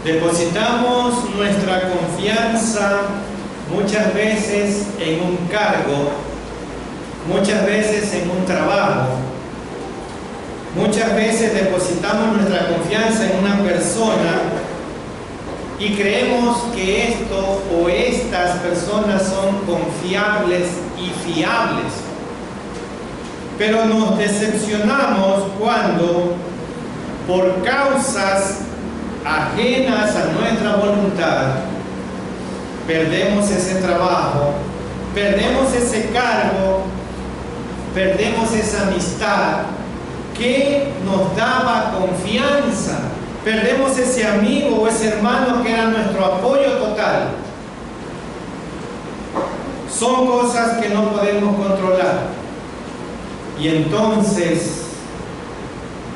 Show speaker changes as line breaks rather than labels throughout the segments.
Depositamos nuestra confianza muchas veces en un cargo, muchas veces en un trabajo, muchas veces depositamos nuestra confianza en una persona y creemos que esto o estas personas son confiables y fiables. Pero nos decepcionamos cuando, por causas ajenas a nuestra voluntad, perdemos ese trabajo, perdemos ese cargo, perdemos esa amistad que nos daba confianza, perdemos ese amigo o ese hermano que era nuestro apoyo total. Son cosas que no podemos controlar. Y entonces,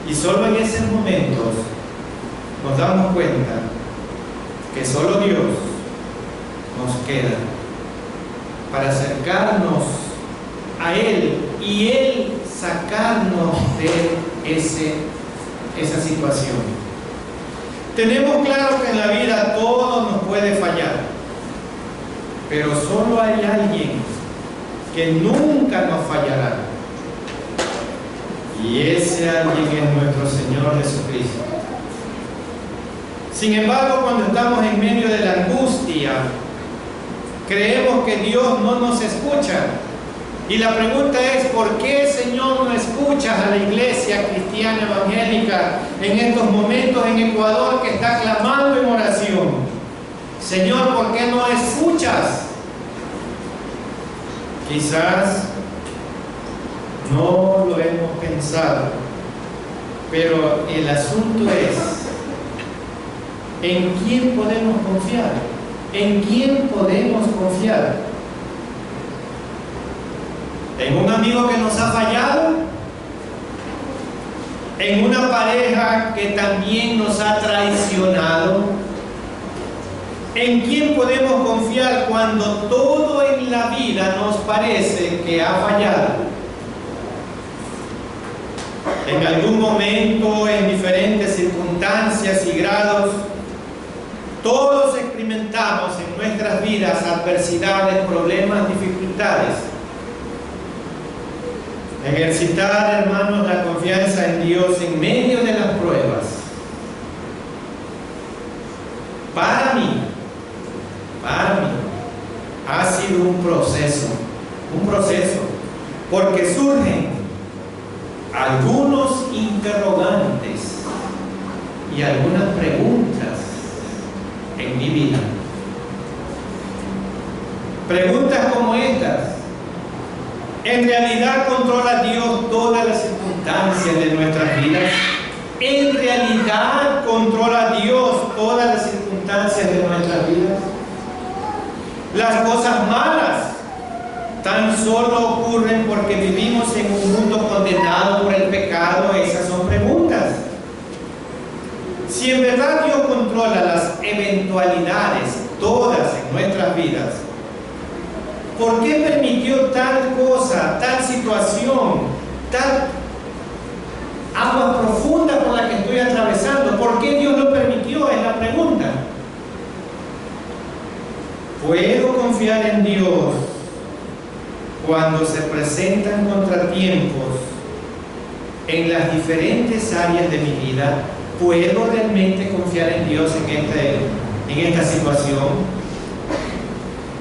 y solo en esos momentos, nos damos cuenta que solo Dios nos queda para acercarnos a Él y Él sacarnos de esa situación. Tenemos claro que en la vida todo nos puede fallar, pero solo hay alguien que nunca nos fallará, y ese alguien es nuestro Señor Jesucristo. Sin embargo, cuando estamos en medio de la angustia, creemos que Dios no nos escucha. Y la pregunta es, ¿por qué, Señor, no escuchas a la iglesia cristiana evangélica en estos momentos en Ecuador que está clamando en oración? Señor, ¿por qué no escuchas? Quizás no lo hemos pensado, pero el asunto es, ¿en quién podemos confiar? ¿En quién podemos confiar? ¿En un amigo que nos ha fallado? ¿En una pareja que también nos ha traicionado? ¿En quién podemos confiar cuando todo en la vida nos parece que ha fallado? En algún momento, en diferentes circunstancias y grados, todos experimentamos en nuestras vidas adversidades, problemas, dificultades. Ejercitar, hermanos, la confianza en Dios en medio de las pruebas, para mí, ha sido un proceso, porque surgen algunos interrogantes y algunas preguntas en mi vida. Preguntas como estas: ¿en realidad controla Dios todas las circunstancias de nuestras vidas? ¿En realidad controla Dios todas las circunstancias de nuestras vidas? Las cosas malas tan solo ocurren porque vivimos en un mundo condenado por el pecado. Esas son preguntas. Si en verdad Dios controla las eventualidades, todas en nuestras vidas, ¿por qué permitió tal cosa, tal situación, tal agua profunda por la que estoy atravesando? ¿Por qué Dios lo permitió? Es la pregunta. ¿Puedo confiar en Dios cuando se presentan contratiempos en las diferentes áreas de mi vida? ¿Puedo realmente confiar en Dios en esta situación?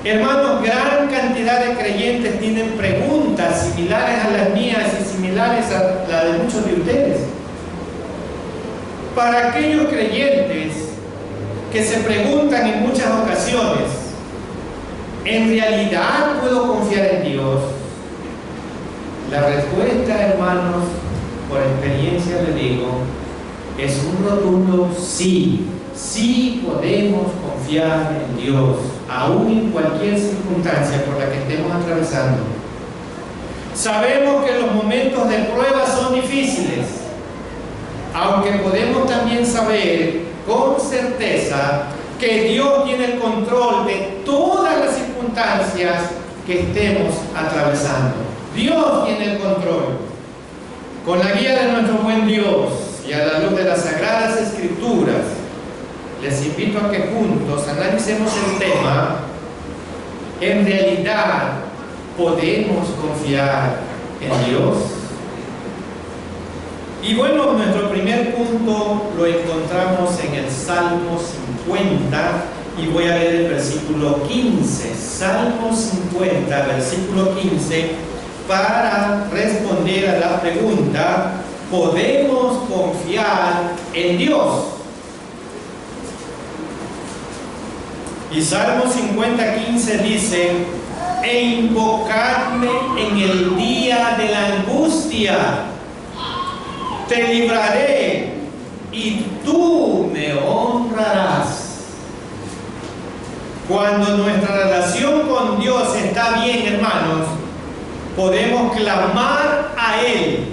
Hermanos, gran cantidad de creyentes tienen preguntas similares a las mías y similares a las de muchos de ustedes. Para aquellos creyentes que se preguntan en muchas ocasiones, ¿en realidad puedo confiar en Dios? La respuesta, hermanos, por experiencia le digo, es un rotundo sí. Sí podemos confiar en Dios, aún en cualquier circunstancia por la que estemos atravesando. Sabemos que los momentos de prueba son difíciles, aunque podemos también saber con certeza que Dios tiene el control de todas las circunstancias que estemos atravesando. Dios tiene el control. Con la guía de nuestro buen Dios y a la luz de las Sagradas Escrituras, les invito a que juntos analicemos el tema. ¿En realidad podemos confiar en Dios? Y bueno, nuestro primer punto lo encontramos en el Salmo 50 y voy a leer el versículo 15. Salmo 50, versículo 15, para responder a la pregunta: ¿podemos confiar en Dios? Y Salmo 50, 15 dice: e invocadme en el día de la angustia, te libraré y tú me honrarás. Cuando nuestra relación con Dios está bien, hermanos, podemos clamar a Él,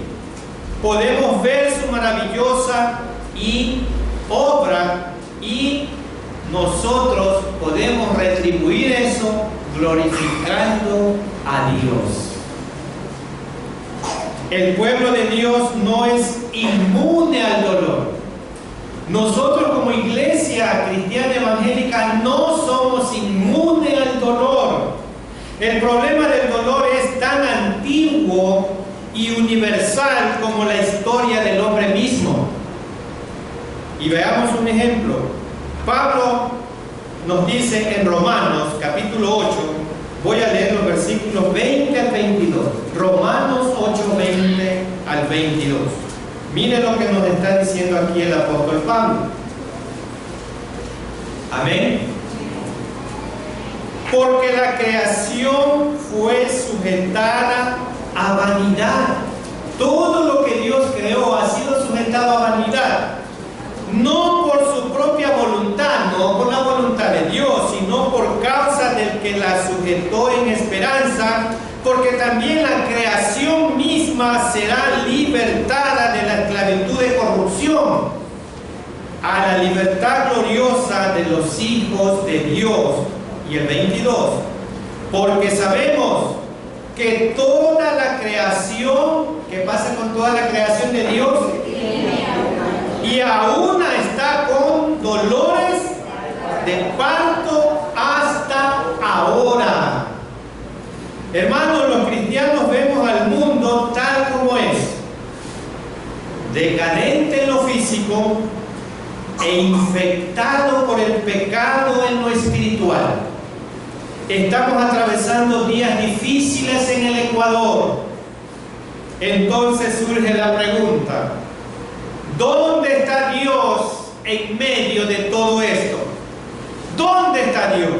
podemos ver su maravillosa obra y nosotros podemos retribuir eso glorificando a Dios. El pueblo de Dios no es inmune al dolor. Nosotros como iglesia cristiana evangélica no somos inmunes al dolor. El problema del dolor es tan antiguo y universal como la historia del hombre mismo. Y veamos un ejemplo. Pablo nos dice en Romanos capítulo 8, voy a leer los versículos 20 al 22. Romanos 8, 20 al 22. Mire lo que nos está diciendo aquí el apóstol Pablo. Amén. Porque la creación fue sujetada a vanidad. Todo lo que Dios creó ha sido sujetado a vanidad. No por su propia voluntad, no por la voluntad de Dios, sino por causa del que la sujetó en esperanza, porque también la creación misma será libertada de la esclavitud de corrupción a la libertad gloriosa de los hijos de Dios. Y el 22, porque sabemos que toda la creación, ¿qué pasa con toda la creación de Dios? Y aún está con dolores de parto hasta ahora. Hermanos, los cristianos vemos al mundo tal como es, decadente en lo físico e infectado por el pecado en lo espiritual. Estamos atravesando días difíciles en el Ecuador. Entonces surge la pregunta: ¿dónde está Dios en medio de todo esto? ¿Dónde está Dios?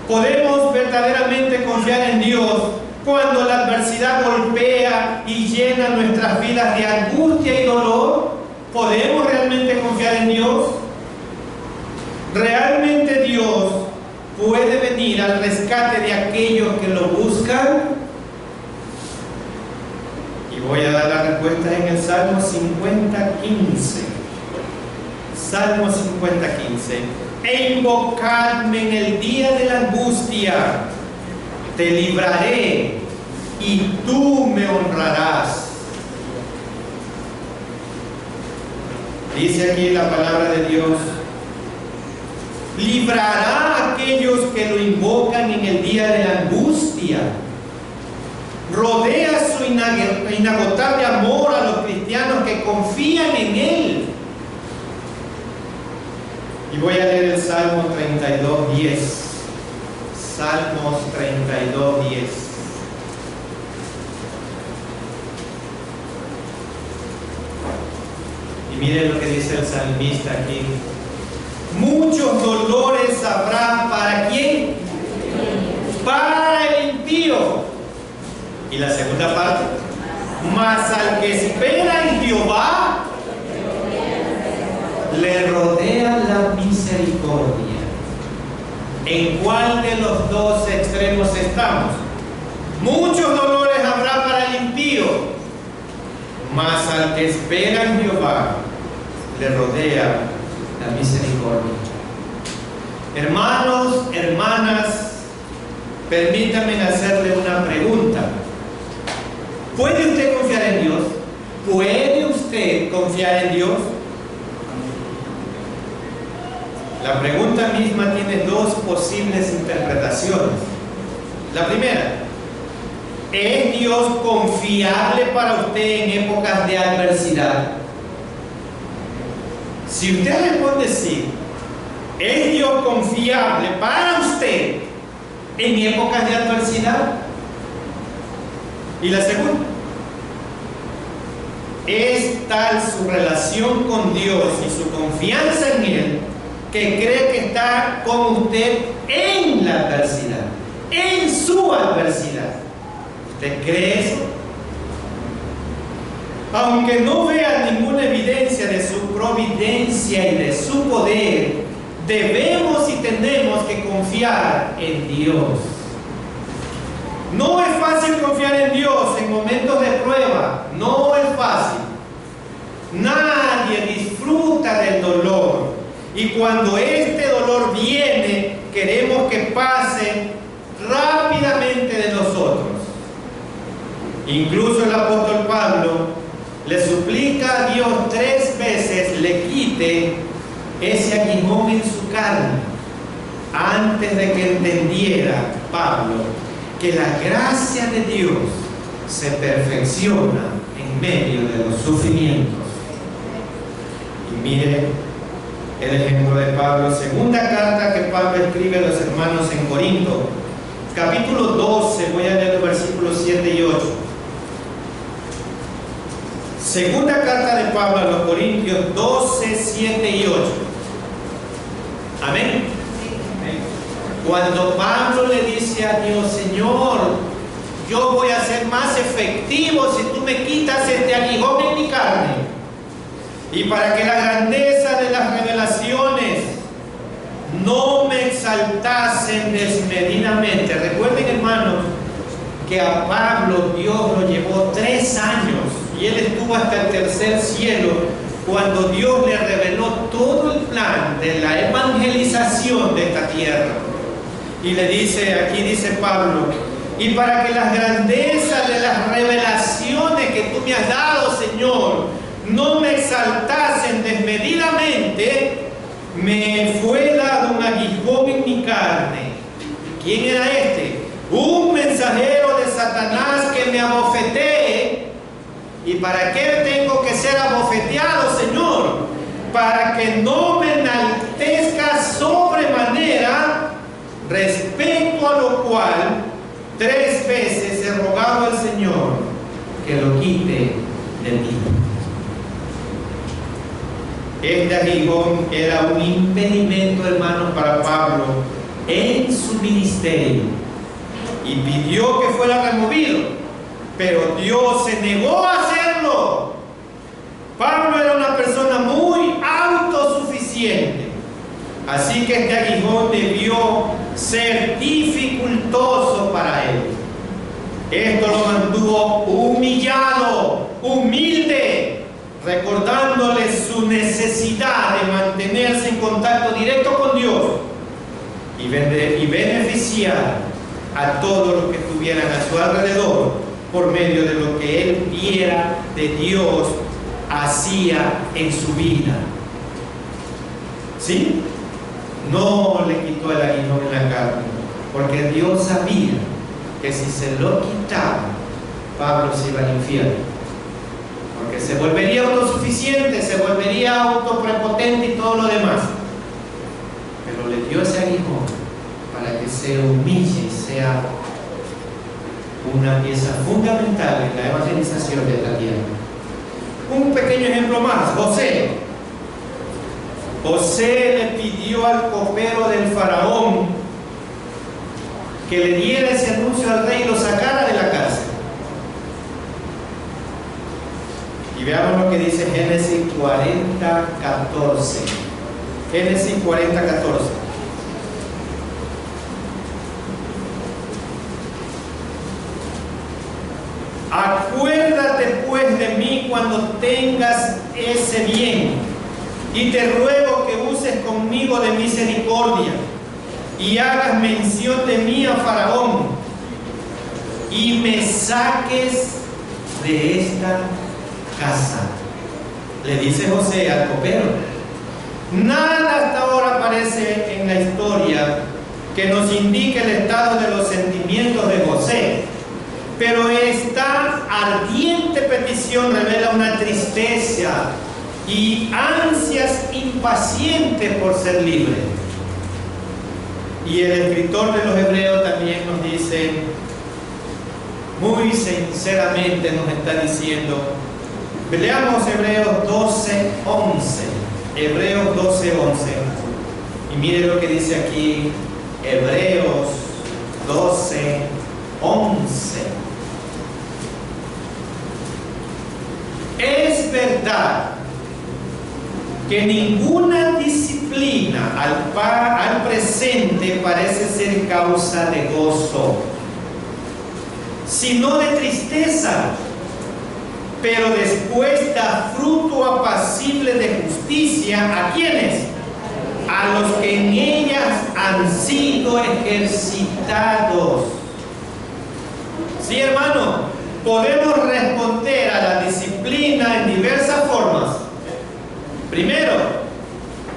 ¿Podemos verdaderamente confiar en Dios cuando la adversidad golpea y llena nuestras vidas de angustia y dolor? ¿Podemos realmente confiar en Dios? ¿Realmente Dios puede venir al rescate de aquellos que lo buscan? Y voy a dar la respuesta en el Salmo 50, 15. Salmo 50, 15. E invocadme en el día de la angustia, te libraré y tú me honrarás. Dice aquí la palabra de Dios: librará a aquellos que lo invocan en el día de la angustia. Rodea su inagotable amor a los cristianos que confían en Él. Y voy a leer el Salmo 32, 10. Salmos 32, 10. Y miren lo que dice el salmista aquí: muchos dolores habrá ¿para quién? Para el impío. Y la segunda parte: mas al que espera en Jehová le rodea la misericordia. ¿En cuál de los dos extremos estamos? Muchos dolores habrá para el impío, mas al que espera en Jehová le rodea la misericordia. Hermanos, hermanas, permítanme hacerle una pregunta. ¿Puede usted confiar en Dios? ¿Puede usted confiar en Dios? La pregunta misma tiene dos posibles interpretaciones. La primera, ¿es Dios confiable para usted en épocas de adversidad? Si usted responde sí, ¿es Dios confiable para usted en épocas de adversidad? Y la segunda, ¿es tal su relación con Dios y su confianza en Él que cree que está con usted en la adversidad, en su adversidad? ¿Usted cree eso? Aunque no vea ninguna evidencia de su providencia y de su poder, debemos y tenemos que confiar en Dios. No es fácil confiar en Dios en momentos de prueba, no es fácil. Nadie disfruta del dolor, y cuando este dolor viene, queremos que pase rápidamente de nosotros. Incluso el apóstol Pablo le suplica a Dios 3 veces le quite ese aguijón en su carne, antes de que entendiera Pablo que la gracia de Dios se perfecciona en medio de los sufrimientos. Y mire el ejemplo de Pablo, segunda carta que Pablo escribe a los hermanos en Corinto, capítulo 12, voy a leer los versículos 7 y 8. Segunda carta de Pablo a los Corintios 12, 7 y 8. Amén. Cuando Pablo le dice a Dios, Señor, yo voy a ser más efectivo si tú me quitas este aguijón en mi carne. Y para que la grandeza de las revelaciones no me exaltasen desmedidamente. Recuerden, hermanos, que a Pablo Dios lo llevó 3 años y él estuvo hasta el 3er cielo cuando Dios le reveló todo el plan de la evangelización de esta tierra. Y le dice, aquí dice Pablo, y para que las grandezas de las revelaciones que tú me has dado, Señor, no me exaltasen desmedidamente, me fue dado un aguijón en mi carne. ¿Quién era este? Un mensajero de Satanás que me abofetee. ¿Y para qué tengo que ser abofeteado, Señor? Para que no me enaltezca sobremanera, respecto a lo cual 3 veces he rogado al Señor que lo quite de mí. Este aguijón era un impedimento, hermanos, para Pablo en su ministerio y pidió que fuera removido, pero Dios se negó a hacerlo. Pablo era una persona muy autosuficiente, así que este aguijón debió ser dificultoso para él. Esto lo mantuvo humillado, humilde, recordándole su necesidad de mantenerse en contacto directo con Dios y beneficiar a todos los que estuvieran a su alrededor por medio de lo que él viera de Dios hacía en su vida. ¿Sí? No le quitó el aguijón en la carne, porque Dios sabía que si se lo quitaba, Pablo se iba al infierno. Porque se volvería autosuficiente, se volvería autoprepotente y todo lo demás. Pero le dio ese aguijón para que se humille y sea una pieza fundamental en la evangelización de esta tierra. Un pequeño ejemplo más, José. José le pidió al copero del faraón que le diera ese anuncio al rey y lo sacara de la cárcel. Y veamos lo que dice Génesis 40:14. Génesis 40:14. Acuérdate pues de mí cuando tengas ese bien, y te ruego que uses conmigo de misericordia, y hagas mención de mí a Faraón, y me saques de esta casa. Le dice José al copero. Nada hasta ahora aparece en la historia que nos indique el estado de los sentimientos de José, pero esta ardiente petición revela una tristeza y ansias impacientes por ser libre. Y el escritor de los Hebreos también nos dice, muy sinceramente nos está diciendo, leamos Hebreos 12:11. Hebreos 12:11. Y mire lo que dice aquí, Hebreos 12:11. Es verdad que ninguna disciplina al presente parece ser causa de gozo, sino de tristeza, pero después da fruto apacible de justicia. ¿A quiénes? A los que en ellas han sido ejercitados. Sí, hermano, podemos responder a la disciplina en diversas formas. Primero,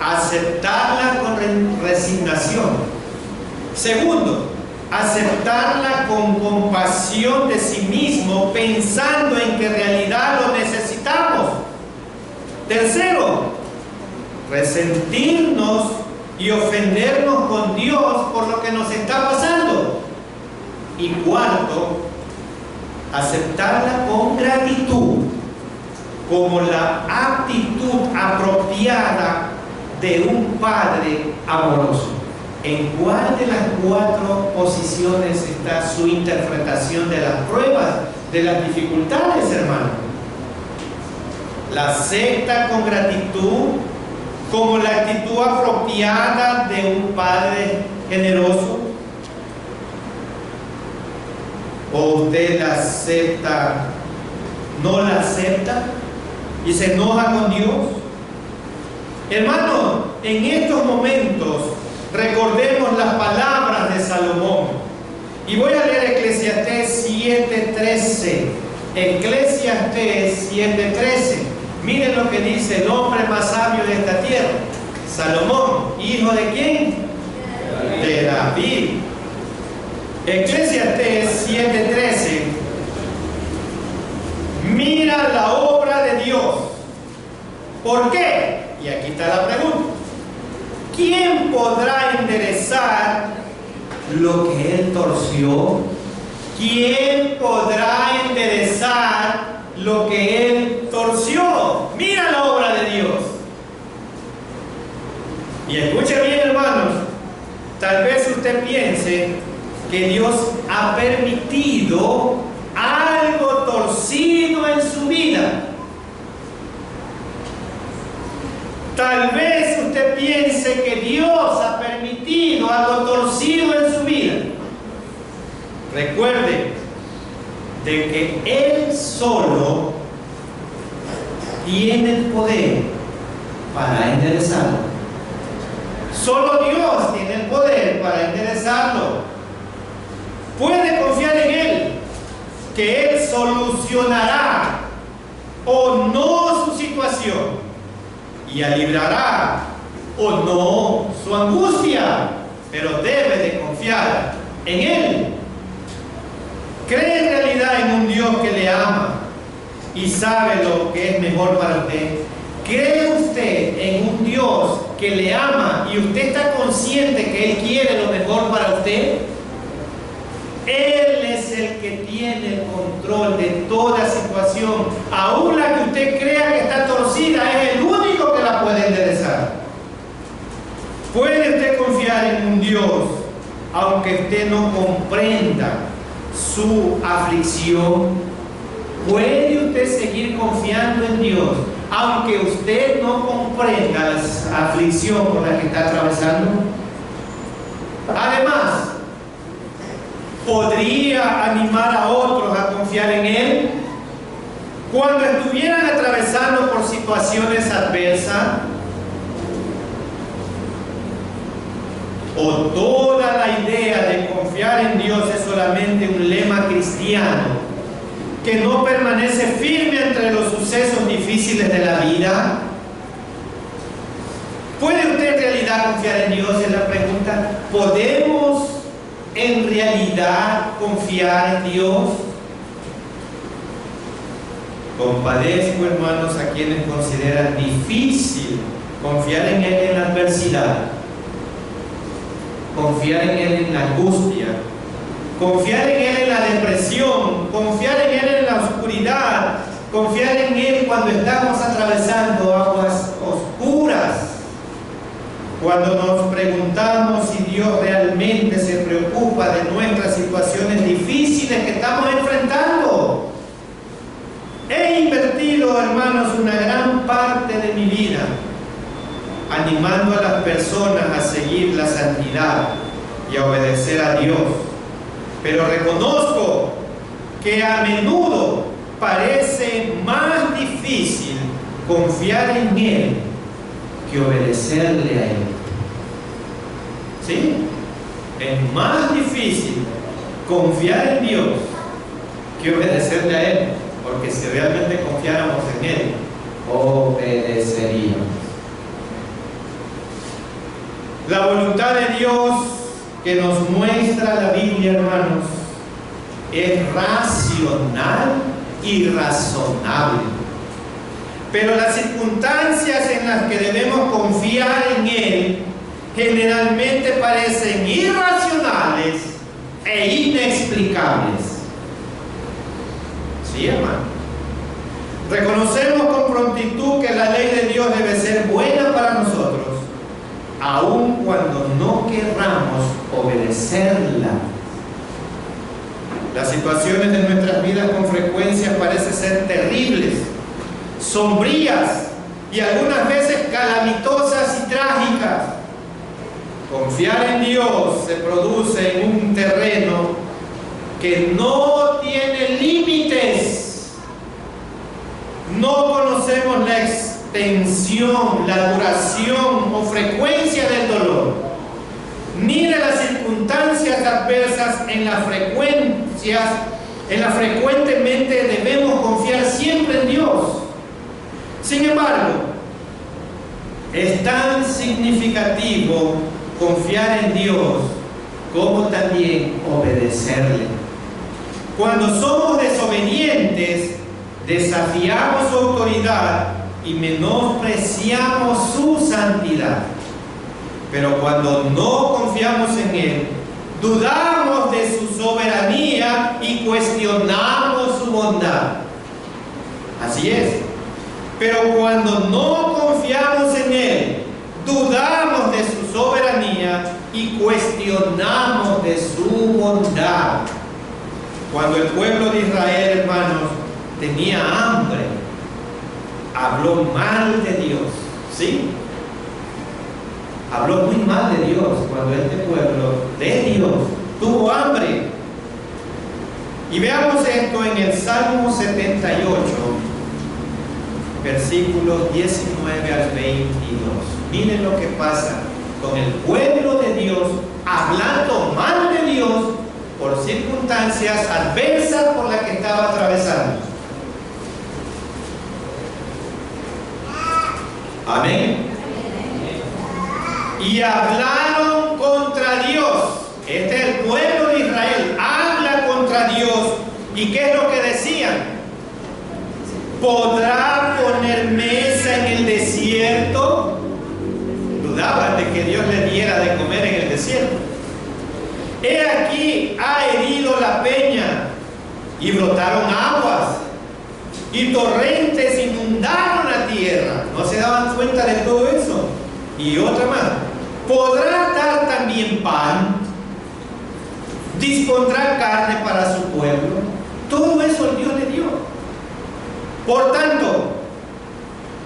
aceptarla con resignación. Segundo, aceptarla con compasión de sí mismo, pensando en que en realidad lo necesitamos. Tercero, resentirnos y ofendernos con Dios por lo que nos está pasando. Y cuarto, aceptarla con gratitud, como la actitud apropiada de un padre amoroso. ¿En cuál de las cuatro posiciones está su interpretación de las pruebas, de las dificultades, hermano? ¿La acepta con gratitud, como la actitud apropiada de un padre generoso? ¿O usted la acepta, no la acepta y se enoja con Dios? Hermano, en estos momentos recordemos las palabras de Salomón. Y voy a leer Eclesiastés 7:13. Eclesiastés 7:13. Miren lo que dice el hombre más sabio de esta tierra, Salomón. ¿Hijo de quién? De David. Eclesiastés 7:13. Mira la obra de Dios. ¿Por qué? Y aquí está la pregunta. ¿Quién podrá enderezar lo que él torció? ¿Quién podrá enderezar lo que él torció? Mira la obra de Dios. Y escuche bien, hermanos, tal vez usted piense que Dios ha permitido algo torcido en su vida. Tal vez usted piense que Dios ha permitido algo torcido en su vida. Recuerde de que Él solo tiene el poder para enderezarlo. Solo Dios tiene el poder para enderezarlo. Puede confiar en Él, que Él solucionará o no su situación y librará o no su angustia, pero debe de confiar en Él. ¿Cree en realidad en un Dios que le ama y sabe lo que es mejor para usted? ¿Cree usted en un Dios que le ama y usted está consciente que Él quiere lo mejor para usted? Él es el que tiene el control de toda situación. Aún la que usted crea que está torcida, es el único que la puede enderezar. ¿Puede usted confiar en un Dios aunque usted no comprenda su aflicción? ¿Puede usted seguir confiando en Dios aunque usted no comprenda la aflicción por la que está atravesando? Además, ¿podría animar a otros a confiar en Él cuando estuvieran atravesando por situaciones adversas? ¿O toda la idea de confiar en Dios es solamente un lema cristiano que no permanece firme entre los sucesos difíciles de la vida? realidad confiar en Dios? Es la pregunta. ¿Podemos en realidad confiar en Dios? Compadezco, hermanos, a quienes consideran difícil confiar en Él en la adversidad, confiar en Él en la angustia, confiar en Él en la depresión, confiar en Él en la oscuridad, confiar en Él cuando estamos atravesando aguas oscuras, cuando nos preguntamos si Dios realmente se preocupa de nuestras situaciones difíciles que estamos enfrentando. He invertido, hermanos, una gran parte de mi vida animando a las personas a seguir la santidad y a obedecer a Dios. Pero reconozco que a menudo parece más difícil confiar en Él que obedecerle a Él. ¿Sí? Es más difícil confiar en Dios que obedecerle a Él. Porque si realmente confiáramos en Él, obedeceríamos. La voluntad de Dios que nos muestra la Biblia, hermanos, es racional y razonable. Pero las circunstancias en las que debemos confiar en Él generalmente parecen irracionales e inexplicables. Sí, hermano. Reconocemos con prontitud que la ley de Dios debe ser buena para nosotros, aun cuando no querramos obedecerla. Las situaciones de nuestras vidas con frecuencia parecen ser terribles, sombrías y algunas veces calamitosas y trágicas. Confiar en Dios se produce en un terreno que no tiene límites. No conocemos la extensión, la duración o frecuencia del dolor, ni de las circunstancias adversas en las frecuentemente debemos confiar siempre en Dios. Sin embargo, es tan significativo confiar en Dios como también obedecerle. Cuando somos desobedientes, desafiamos su autoridad y menospreciamos su santidad. Pero cuando no confiamos en Él, dudamos de su soberanía y cuestionamos su bondad. Así es. Pero cuando no confiamos en Él, dudamos de su soberanía y cuestionamos de su bondad. Cuando el pueblo de Israel, hermanos, tenía hambre, habló mal de Dios. ¿Sí? Habló muy mal de Dios cuando este pueblo de Dios tuvo hambre. Y veamos esto en el Salmo 78, versículos 19 al 22. Miren lo que pasa con el pueblo de Dios hablando mal de Dios por circunstancias adversas por las que estaba atravesando. Amén. Y hablaron contra Dios. Este es el pueblo de Israel. Habla contra Dios. ¿Y qué es lo que decían? ¿Podrá poner mesa en el desierto? Dudaban de que Dios les diera de comer en el desierto. He aquí, ha herido la peña y brotaron aguas y torrentes inundaron la tierra. ¿No se daban cuenta de todo eso? Y otra más. ¿Podrá dar también pan? ¿Dispondrá carne para su pueblo? Todo eso el Dios le dio. Por tanto,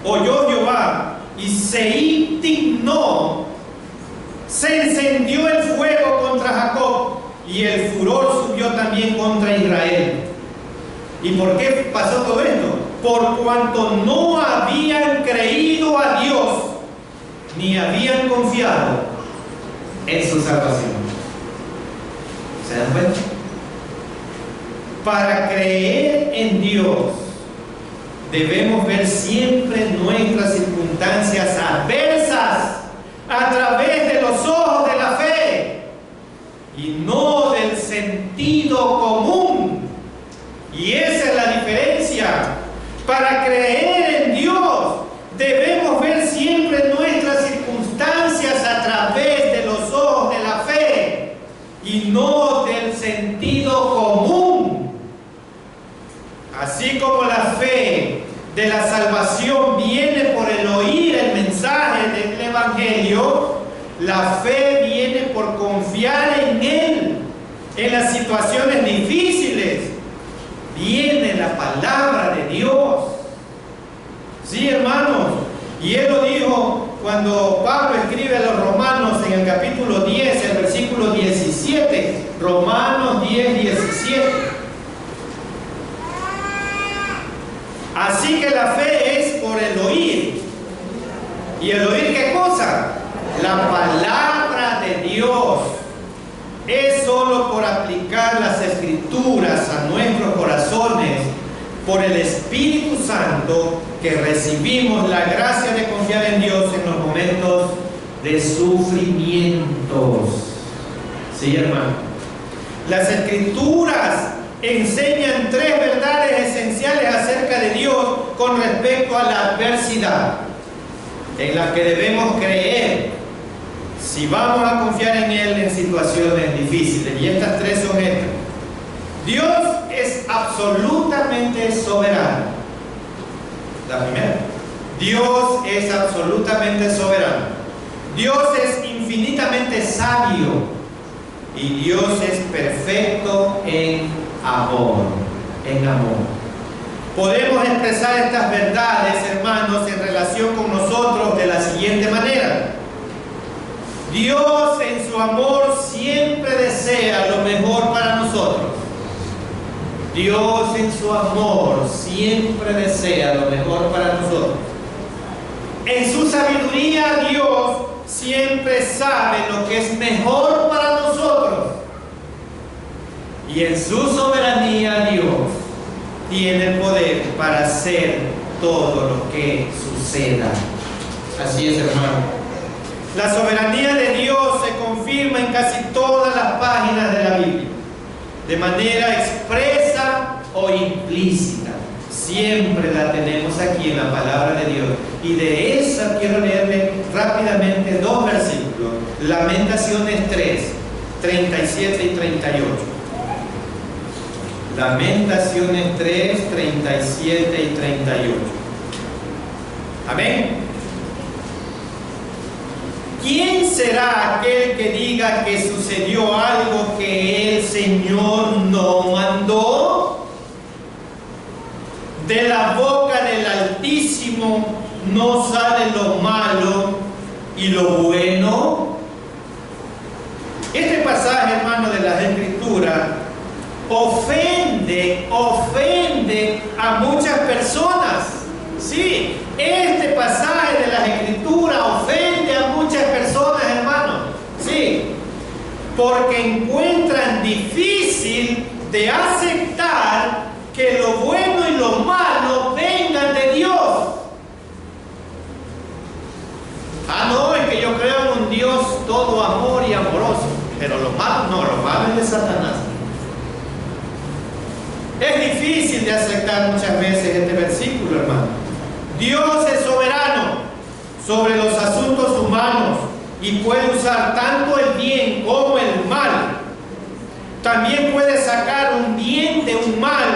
oyó Jehová y se indignó, se encendió el fuego contra Jacob y el furor subió también contra Israel. ¿Y por qué pasó todo esto? Por cuanto no habían creído a Dios ni habían confiado en su salvación. ¿Se dan cuenta? Para creer en Dios debemos ver siempre nuestras circunstancias adversas a través salvación viene por el oír el mensaje del Evangelio, la fe viene por confiar en Él. En las situaciones difíciles viene la palabra de Dios. Sí, hermanos. Y Él lo dijo cuando Pablo escribe a los Romanos en el capítulo 10, el versículo 17. Romanos 10, 17. Así que la fe es por el oír. ¿Y el oír qué cosa? La palabra de Dios. Es solo por aplicar las Escrituras a nuestros corazones, por el Espíritu Santo, que recibimos la gracia de confiar en Dios en los momentos de sufrimientos. Sí, hermano. Las Escrituras enseñan tres verdades esenciales acerca de Dios con respecto a la adversidad, en las que debemos creer si vamos a confiar en Él en situaciones difíciles. Y estas tres son estas. Dios es absolutamente soberano. La primera. Dios es absolutamente soberano. Dios es infinitamente sabio. Y Dios es perfecto en amor. En amor. Podemos expresar estas verdades, hermanos, en relación con nosotros de la siguiente manera. Dios en su amor siempre desea lo mejor para nosotros. Dios en su amor siempre desea lo mejor para nosotros. En su sabiduría, Dios siempre sabe lo que es mejor para nosotros. Y en su soberanía, Dios tiene el poder para hacer todo lo que suceda. Así es, hermano. La soberanía de Dios se confirma en casi todas las páginas de la Biblia, de manera expresa o implícita. Siempre la tenemos aquí en la palabra de Dios. Y de esa quiero leerle rápidamente dos versículos. Lamentaciones 3, 37 y 38. Lamentaciones 3, 37 y 38. Amén. ¿Quién será aquel que diga que sucedió algo que el Señor no mandó? De la boca del Altísimo no sale lo malo y lo bueno. Este pasaje, hermano, de las Escrituras ofende a muchas personas. Sí, este pasaje de las Escrituras ofende a muchas personas, hermanos. Sí, porque encuentran difícil de aceptar que lo bueno y lo malo vengan de Dios. Ah, no, es que yo creo en un Dios todo amor y amoroso, pero lo malo no, lo malo es de Satanás. Es difícil de aceptar muchas veces este versículo, hermano. Dios es soberano sobre los asuntos humanos y puede usar tanto el bien como el mal. También puede sacar un bien de un mal.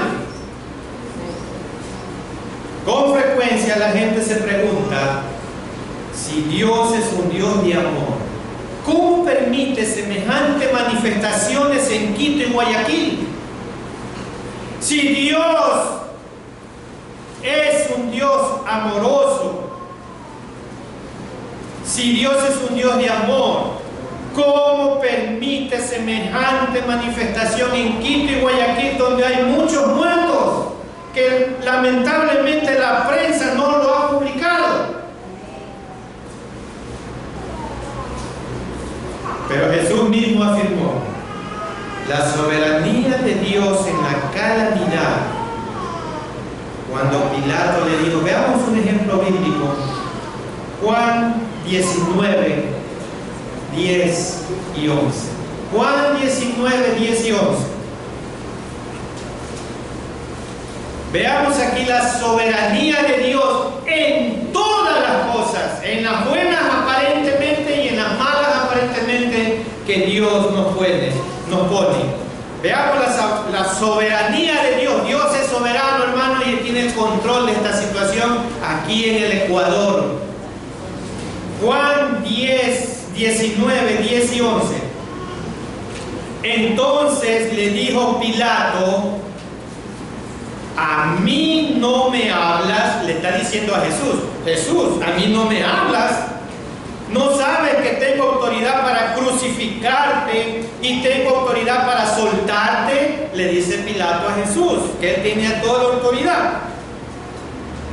Con frecuencia la gente se pregunta si Dios es un Dios de amor. ¿Cómo permite semejantes manifestaciones en Quito y Guayaquil? Si Dios es un Dios amoroso, si Dios es un Dios de amor, ¿cómo permite semejante manifestación en Quito y Guayaquil, donde hay muchos muertos, que lamentablemente la prensa no lo ha publicado? Pero Jesús mismo afirmó la soberanía de Dios en la calamidad. Cuando Pilato le dijo, veamos un ejemplo bíblico, Juan 19, 10 y 11. Juan 19, 10 y 11. Veamos aquí la soberanía de Dios en todas las cosas, en las buenas aparentemente y en las malas aparentemente que Dios nos pone. Veamos la soberanía de Dios. Dios es soberano, hermano, y tiene el control de esta situación aquí en el Ecuador. Juan 10, 19, 10 y 11. Entonces le dijo Pilato: a mí no me hablas. Le está diciendo a Jesús: Jesús, a mí no me hablas. ¿No sabes que tengo autoridad para crucificarte y tengo autoridad para soltarte? Le dice Pilato a Jesús, que él tenía toda la autoridad.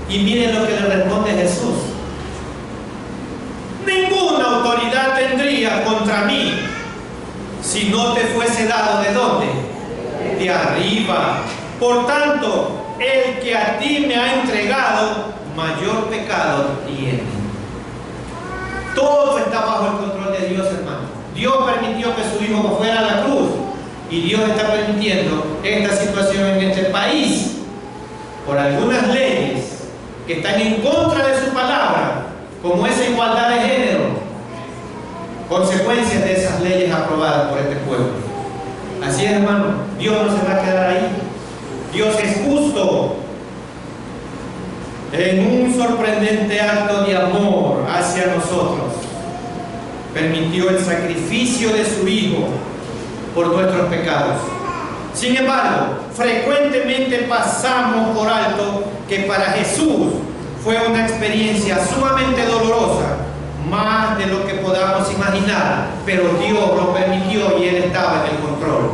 Y miren lo que le responde Jesús: ninguna autoridad tendría contra mí si no te fuese dado ¿de dónde? De arriba. Por tanto, el que a ti me ha entregado, mayor pecado tiene. Todo está bajo el control de Dios, hermano. Dios permitió que su Hijo fuera a la cruz, y Dios está permitiendo esta situación en este país por algunas leyes que están en contra de su palabra, como esa igualdad de género, consecuencias de esas leyes aprobadas por este pueblo. Así es, hermano, Dios no se va a quedar ahí. Dios es justo. En un sorprendente acto de amor hacia nosotros, permitió el sacrificio de su Hijo por nuestros pecados. Sin embargo, frecuentemente pasamos por alto que para Jesús fue una experiencia sumamente dolorosa, más de lo que podamos imaginar, pero Dios lo permitió y Él estaba en el control.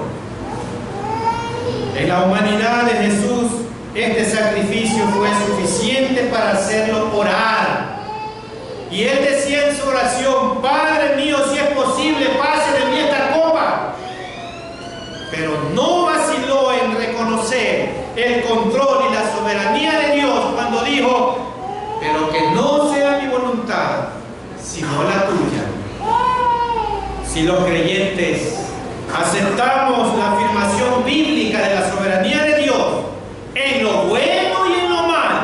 En la humanidad de Jesús, este sacrificio fue suficiente para hacerlo orar. Y Él decía en su oración: Padre mío, si es posible, pase de mí esta copa. Pero no vaciló en reconocer el control y la soberanía de Dios cuando dijo: pero que no sea mi voluntad, sino la tuya. Si los creyentes aceptamos la afirmación bíblica de la soberanía de Dios en lo bueno y en lo malo,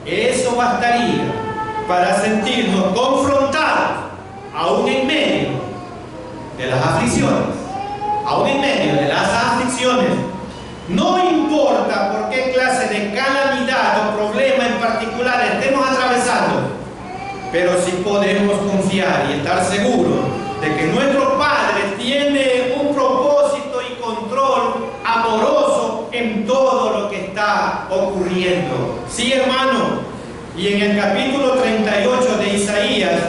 eso bastaría para sentirnos confrontados, aún en medio de las aflicciones. Aún en medio de las aflicciones, no importa por qué clase de calamidad o problema en particular estemos atravesando, pero sí podemos confiar y estar seguros de que nuestro Padre tiene un propósito y control amoroso en todo lo que está ocurriendo. Sí, hermano. Y en el capítulo 38 de Isaías,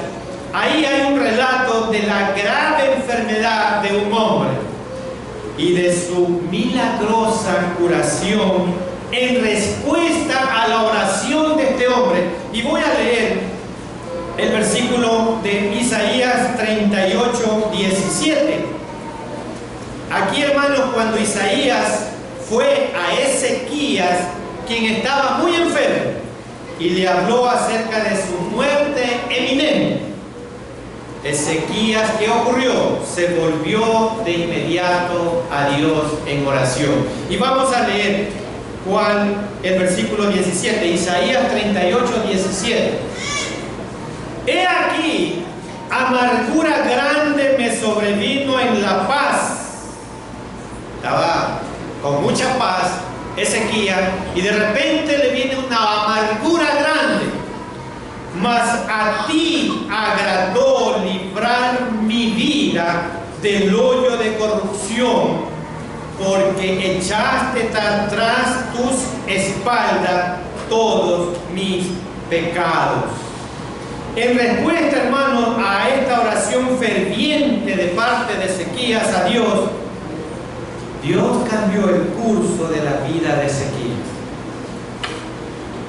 ahí hay un relato de la grave enfermedad de un hombre y de su milagrosa curación en respuesta a la oración de este hombre. Y voy a leer el versículo de Isaías 38, 17. Aquí, hermanos, cuando Isaías fue a Ezequías, quien estaba muy enfermo, y le habló acerca de su muerte eminente, Ezequías, ¿qué ocurrió? Se volvió de inmediato a Dios en oración. Y vamos a leer el versículo 17, Isaías 38, 17. He aquí, amargura grande me sobrevino en la paz. Estaba con mucha paz Ezequías, y de repente le viene una amargura grande. Mas a ti agradó librar mi vida del hoyo de corrupción, porque echaste atrás tus espaldas todos mis pecados. En respuesta, hermanos, a esta oración ferviente de parte de Ezequías a Dios, Dios cambió el curso de la vida de Ezequías.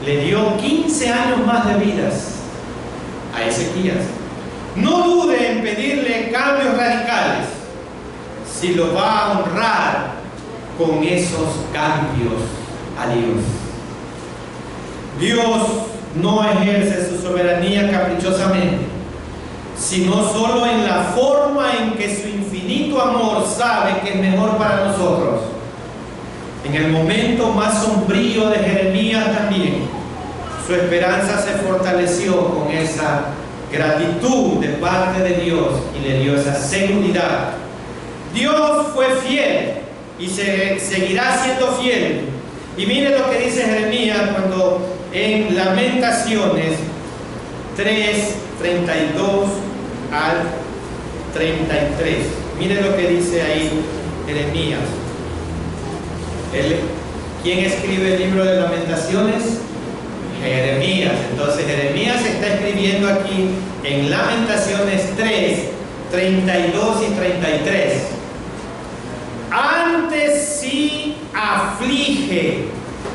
Le dio 15 años más de vidas a Ezequías. No dude en pedirle cambios radicales si lo va a honrar con esos cambios a Dios. Dios no ejerce su soberanía caprichosamente, sino solo en la forma en que su infinito amor sabe que es mejor para nosotros. En el momento más sombrío de Jeremías también, su esperanza se fortaleció con esa gratitud de parte de Dios y le dio esa seguridad. Dios fue fiel y seguirá siendo fiel. Y mire lo que dice Jeremías cuando en Lamentaciones 3, 32 al 33. Miren lo que dice ahí Jeremías. ¿Quién escribe el libro de Lamentaciones? Jeremías. Entonces Jeremías está escribiendo aquí en Lamentaciones 3, 32 y 33. Antes sí aflige,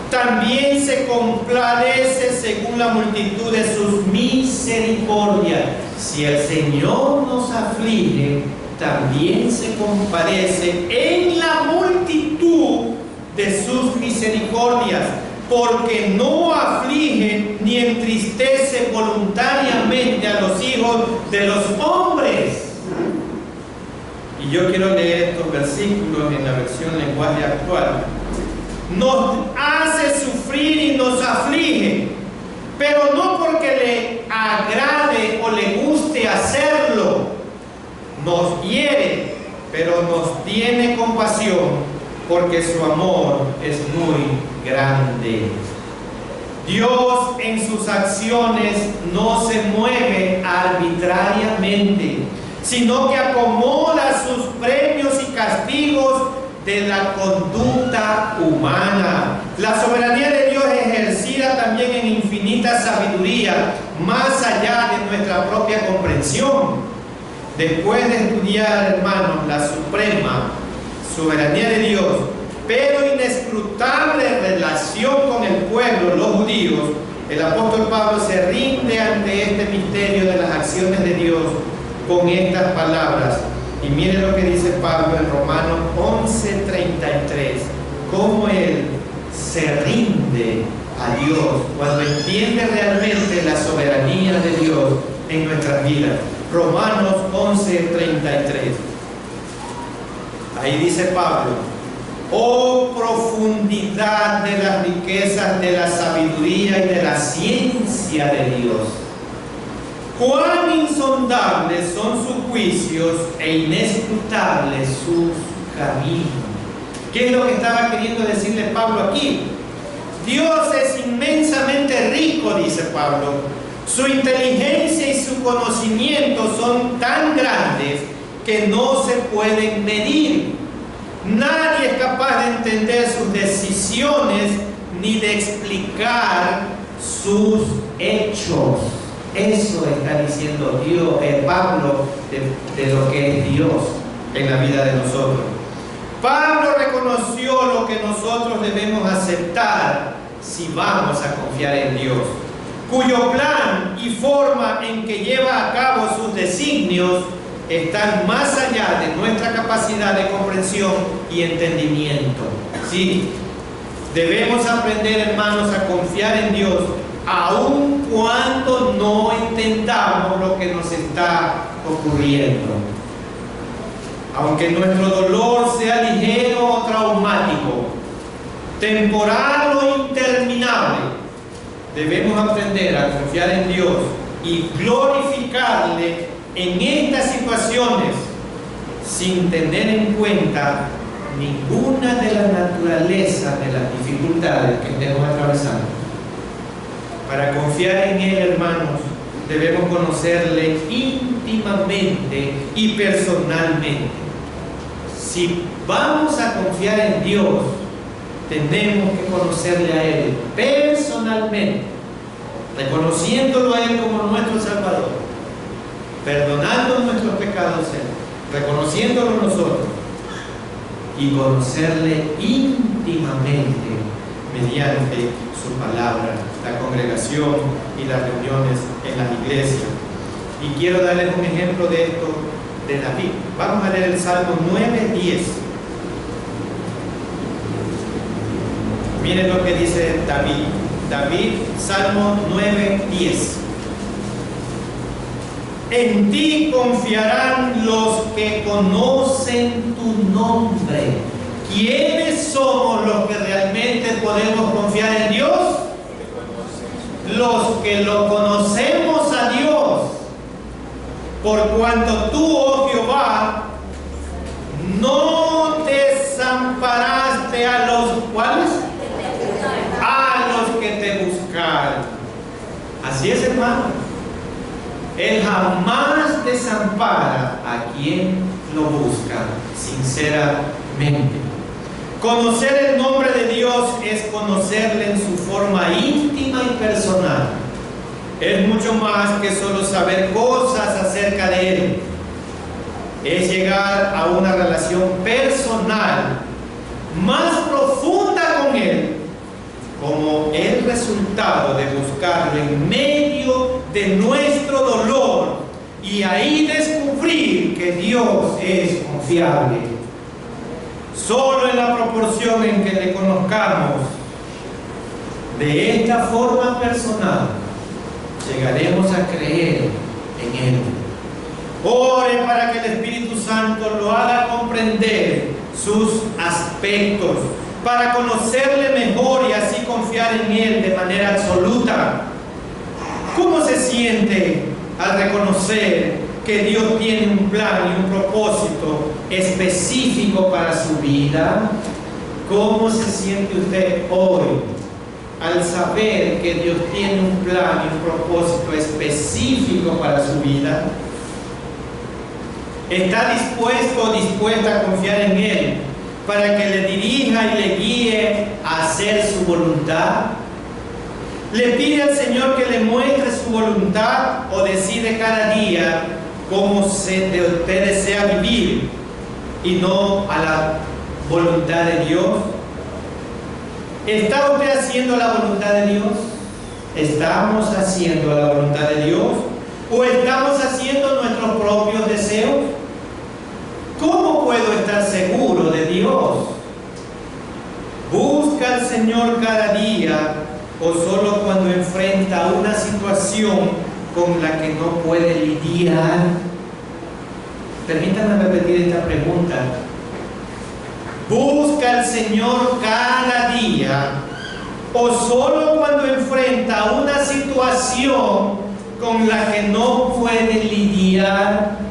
también se compadece según la multitud de sus misericordias. Si el Señor nos aflige, también se compadece en la multitud de sus misericordias, porque no aflige ni entristece voluntariamente a los hijos de los hombres. Y yo quiero leer estos versículos en la versión lenguaje actual. Nos hace sufrir y nos aflige, pero no porque le agrade o le guste hacerlo. Nos hiere, pero nos tiene compasión, porque su amor es muy grande. Dios en sus acciones no se mueve arbitrariamente, sino que acomoda sus premios y castigos de la conducta humana. La soberanía de Dios es ejercida también en infinita sabiduría, más allá de nuestra propia comprensión. Después de estudiar, hermanos, la suprema soberanía de Dios, pero inescrutable relación con el pueblo, los judíos, el apóstol Pablo se rinde ante este misterio de las acciones de Dios con estas palabras. Y miren lo que dice Pablo en Romanos 11:33, cómo él se rinde a Dios cuando entiende realmente la soberanía de Dios en nuestras vidas. Romanos 11:33. Ahí dice Pablo: oh profundidad de las riquezas de la sabiduría y de la ciencia de Dios. Cuán insondables son sus juicios e inescrutables sus caminos. ¿Qué es lo que estaba queriendo decirle Pablo aquí? Dios es inmensamente rico, dice Pablo. Su inteligencia y su conocimiento son tan grandes que no se pueden medir. Nadie es capaz de entender sus decisiones ni de explicar sus hechos. Eso está diciendo Dios, Pablo, de lo que es Dios en la vida de nosotros. Pablo reconoció lo que nosotros debemos aceptar si vamos a confiar en Dios, cuyo plan y forma en que lleva a cabo sus designios están más allá de nuestra capacidad de comprensión y entendimiento. Sí, debemos aprender, hermanos, a confiar en Dios, aun cuando no entendamos lo que nos está ocurriendo. Aunque nuestro dolor sea ligero o traumático, temporal o interminable, debemos aprender a confiar en Dios y glorificarle en estas situaciones sin tener en cuenta ninguna de las naturalezas de las dificultades que estemos atravesando. Para confiar en Él, hermanos, debemos conocerle íntimamente y personalmente. Si vamos a confiar en Dios, tenemos que conocerle a Él personalmente, reconociéndolo a Él como nuestro Salvador, perdonando nuestros pecados, reconociéndolo nosotros, y conocerle íntimamente mediante su palabra, la congregación y las reuniones en las iglesias. Y quiero darles un ejemplo de esto de David. Vamos a leer el Salmo 9:10. Miren lo que dice David. David, Salmo 9:10. En ti confiarán los que conocen tu nombre. ¿Quiénes somos los que realmente podemos confiar en Dios? Los que lo conocemos a Dios. Por cuanto tú, oh Jehová, no desamparaste a los ¿cuáles? A los que te buscaron. Así es, hermano. Él jamás desampara a quien lo busca sinceramente. Conocer el nombre de Dios es conocerle en su forma íntima y personal. Es mucho más que solo saber cosas acerca de Él. Es llegar a una relación personal más profunda con Él, como el resultado de buscarlo en medio de nuestro dolor y ahí descubrir que Dios es confiable. Solo en la proporción en que le conozcamos de esta forma personal, llegaremos a creer en Él. Ore para que el Espíritu Santo lo haga comprender sus aspectos, para conocerle mejor y así confiar en Él de manera absoluta. ¿Cómo se siente al reconocer que Dios tiene un plan y un propósito específico para su vida? ¿Cómo se siente usted hoy al saber que Dios tiene un plan y un propósito específico para su vida? ¿Está dispuesto o dispuesta a confiar en Él para que le dirija y le guíe a hacer su voluntad? ¿Le pide al Señor que le muestre su voluntad o decide cada día cómo usted desea vivir y no a la voluntad de Dios? ¿Está usted haciendo la voluntad de Dios? ¿Estamos haciendo la voluntad de Dios? ¿O estamos haciendo nuestros propios deseos? ¿Cómo puedo estar seguro de Dios? ¿Busca al Señor cada día o solo cuando enfrenta una situación con la que no puede lidiar? Permítanme repetir esta pregunta. ¿Busca al Señor cada día o solo cuando enfrenta una situación con la que no puede lidiar?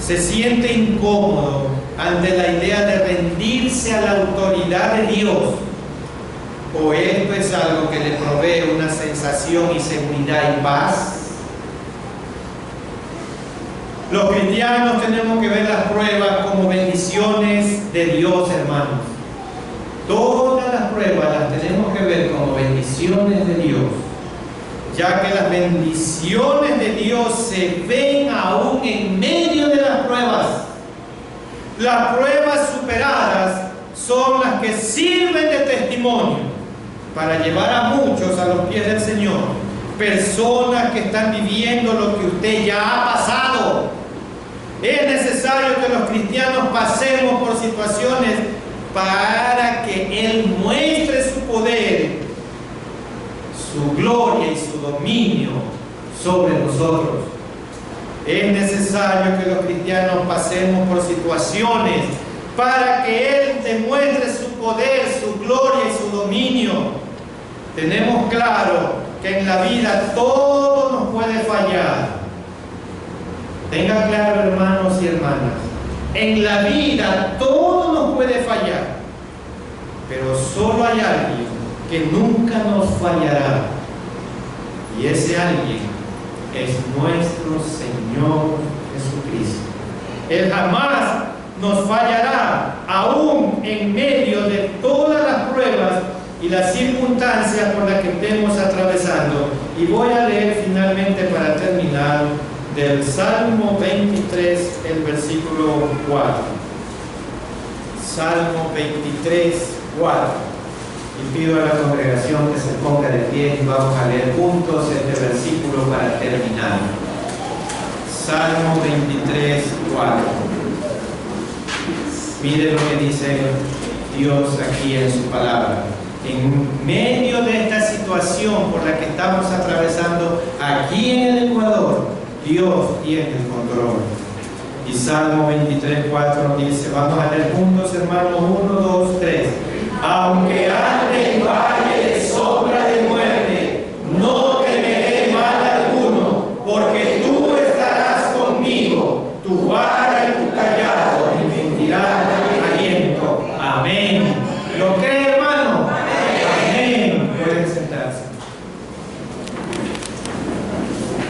¿Se siente incómodo ante la idea de rendirse a la autoridad de Dios? ¿O esto es algo que le provee una sensación y seguridad y paz? Los cristianos tenemos que ver las pruebas como bendiciones de Dios, hermanos. Todas las pruebas las tenemos que ver como bendiciones de Dios, ya que las bendiciones de Dios se ven aún en medio de las pruebas. Las pruebas superadas son las que sirven de testimonio para llevar a muchos a los pies del Señor. Personas que están viviendo lo que usted ya ha pasado. Es necesario que los cristianos pasemos por situaciones para que Él muestre su poder, su gloria y su dominio sobre nosotros. Es necesario que los cristianos pasemos por situaciones para que Él demuestre su poder, su gloria y su dominio. Tenemos claro que en la vida todo nos puede fallar. Tengan claro, hermanos y hermanas, en la vida todo nos puede fallar, pero solo hay alguien que nunca nos fallará, y ese alguien es nuestro Señor Jesucristo. Él jamás nos fallará, aún en medio de todas las pruebas y las circunstancias por las que estemos atravesando. Y voy a leer finalmente, para terminar, del Salmo 23, el versículo 4. Salmo 23, 4. Y pido a la congregación que se ponga de pie y vamos a leer juntos este versículo para terminar. Salmo 23, 4. Mire lo que dice Dios aquí en su palabra. En medio de esta situación por la que estamos atravesando aquí en el Ecuador, Dios tiene el control. Y Salmo 23, 4 dice, vamos a leer juntos, hermanos, 1, 2, 3. Aunque ande en valle de sombra de muerte, no temeré mal alguno, porque tú estarás conmigo, tu vara y tu callado me infundirán aliento. Amén. ¿Lo crees?